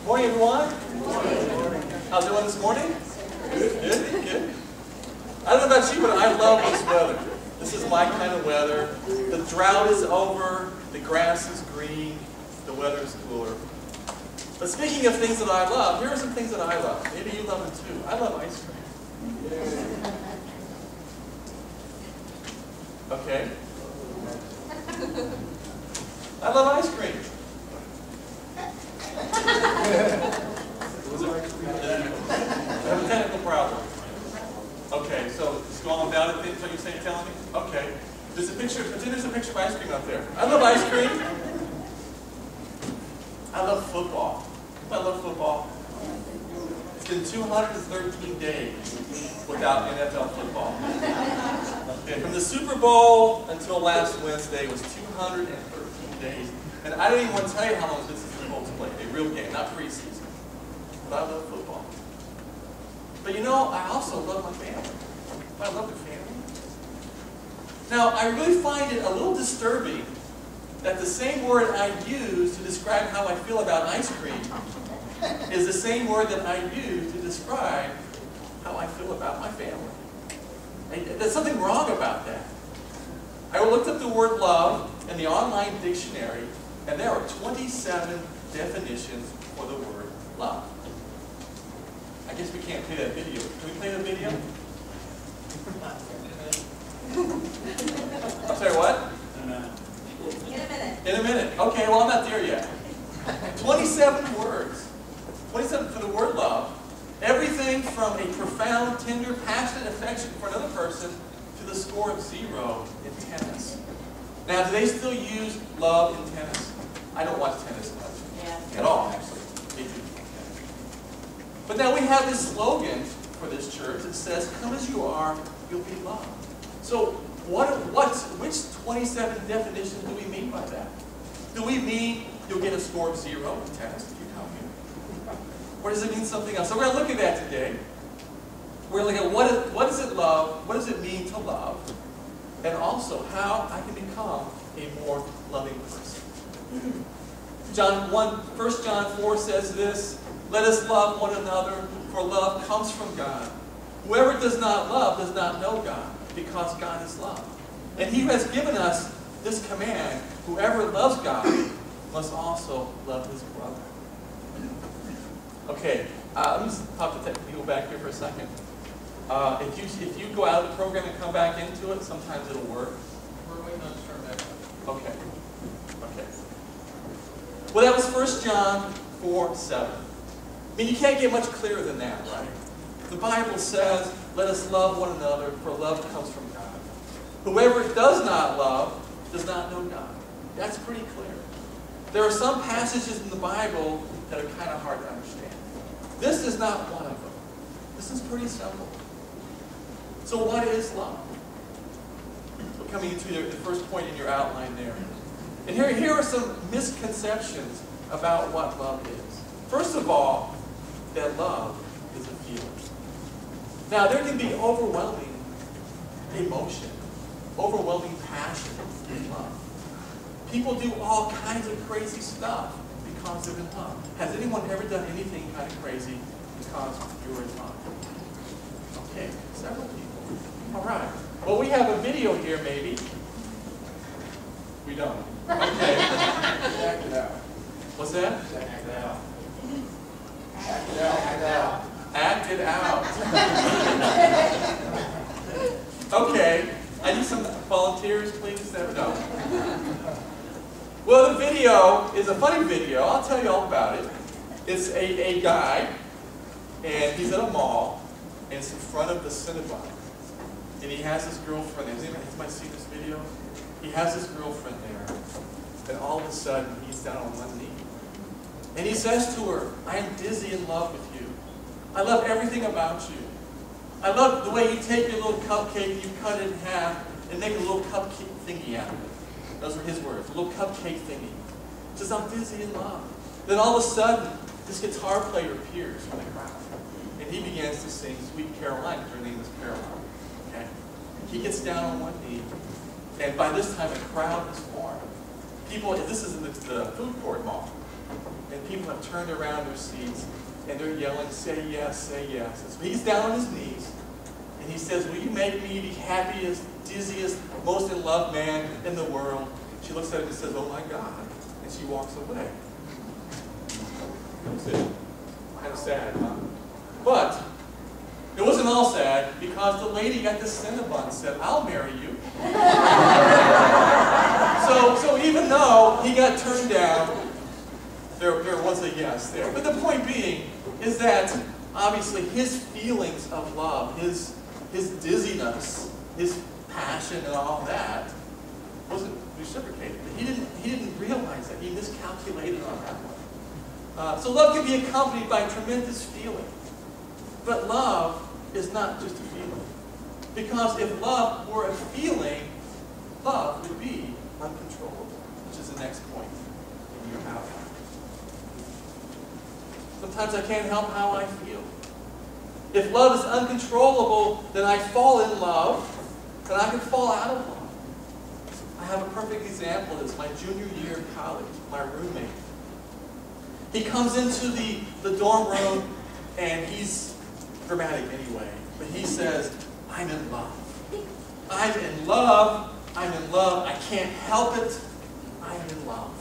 Morning, everyone. Morning. How's everyone this morning? Good, good. I don't know about you, but I love this weather. This is my kind of weather. The drought is over, the grass is green, the weather is cooler. But speaking of things that I love, here are some things that I love. Maybe you love them too. I love ice cream. Okay. I love ice cream. I have a technical problem. Okay, so just go on without it. What you're saying, telling me? Okay. There's a picture of ice cream up there. I love ice cream. I love football. I love football. It's been 213 days without NFL football. Okay, from the Super Bowl until last Wednesday was 213 days. And I don't even want to tell you how long this is supposed to play. A real game, not preseason. But I love football. But you know, I also love my family. I love the family. Now, I really find it a little disturbing that the same word I use to describe how I feel about ice cream is the same word that I use to describe how I feel about my family. And there's something wrong about that. I looked up the word love in the online dictionary, and there are 27 definitions for the word love. I guess we can't play that video. Can we play the video? I'm sorry, what? In a minute. In a minute. Okay, well, I'm not there yet. 27 words. 27 for the word love. Everything from a profound, tender, passionate affection for another person to the score of 0 in tennis. Now, do they still use love in tennis? I don't watch tennis much at all, actually. They do. But now we have this slogan for this church that says, "Come as you are, you'll be loved." So, which 27 definitions do we mean by that? Do we mean you'll get a score of 0 in tennis if you come here? Or does it mean something else? So we're going to look at that today. We're going to look at what does it love, what does it mean to love, and also how I can become a more loving person. 1 John 4 says this, "Let us love one another, for love comes from God. Whoever does not love does not know God, because God is love. And He has given us this command, whoever loves God must also love his brother." Okay, let me just talk to people back here for a second. If you go out of the program and come back into it, sometimes it'll work. We're waiting on it to turn back on. Okay. Okay. Well, that was 1 John 4:7. I mean, you can't get much clearer than that, right? The Bible says, "Let us love one another, for love comes from God. Whoever does not love does not know God." That's pretty clear. There are some passages in the Bible that are kind of hard to understand. This is not one of them. This is pretty simple. So what is love? We're coming into the first point in your outline there. And here are some misconceptions about what love is. First of all, that love is a feeling. Now, there can be overwhelming emotion, overwhelming passion in love. People do all kinds of crazy stuff because they're in love. Has anyone ever done anything kind of crazy because you're in love? Okay, several people. All right. Well, we have a video here, maybe. We don't. Okay. Act it out. What's that? Act it out. Act it out. Act it out. Okay. I need some volunteers, please. No. Well, the video is a funny video. I'll tell you all about it. It's a guy, and he's at a mall, and it's in front of the synagogue. And he has his girlfriend there. Has anybody seen this video? He has his girlfriend there, and all of a sudden, he's down on one knee. And he says to her, "I am dizzy in love with you. I love everything about you. I love the way you take your little cupcake, you cut it in half, and make a little cupcake thingy out of it." Those were his words, a little cupcake thingy. He says, "I'm dizzy in love." Then all of a sudden, this guitar player appears from the crowd. And he begins to sing Sweet Caroline, because her name is Caroline. Okay? He gets down on one knee, and by this time a crowd is formed. people, this is in the food court mall, and people have turned around their seats, and they're yelling, say yes, say yes. And so he's down on his knees, and he says, will you make me the happiest, dizziest, most in love man in the world? She looks at him and says, oh my God, and she walks away. That's it. Kind of sad, huh? But it wasn't all sad, because the lady got the Cinnabon and said, I'll marry you. So even though he got turned down, there was a yes there. But the point being is that obviously his feelings of love, his dizziness, his passion and all that wasn't reciprocated. He didn't realize that. He miscalculated on that one. So love can be accompanied by tremendous feeling. But love is not just a feeling. Because if love were a feeling, love would be uncontrollable, which is the next point in your outline. Sometimes I can't help how I feel. If love is uncontrollable, then I fall in love, and I can fall out of love. I have a perfect example of this. My junior year in college, my roommate. He comes into the dorm room, and he's dramatic anyway, but he says, I'm in love. I'm in love. I'm in love. I can't help it. I'm in love.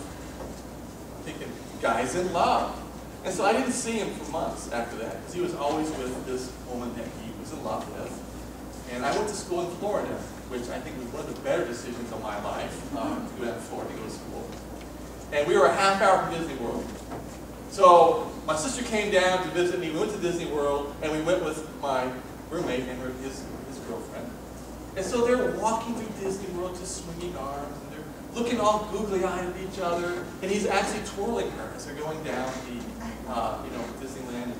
I'm thinking, guy's in love. And so I didn't see him for months after that, because he was always with this woman that he was in love with. And I went to school in Florida, which I think was one of the better decisions of my life, to go down to Florida to go to school. And we were a half hour from Disney World. So my sister came down to visit me. We went to Disney World, and we went with my roommate and his girlfriend. And so they're walking through Disney World, just swinging arms, and they're looking all googly-eyed at each other. And he's actually twirling her as they're going down the Disneyland.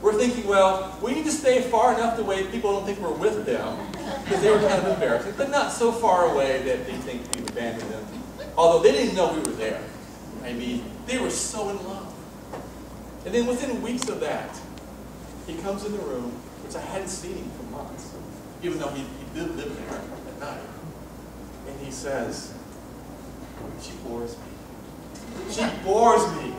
We're thinking, well, we need to stay far enough away that people don't think we're with them, because they were kind of embarrassing, but not so far away that they think we've abandoned them. Although they didn't know we were there. I mean, they were so in love. And then within weeks of that, he comes in the room, which I hadn't seen him for months, even though he did live there at night. And he says, she bores me. She bores me.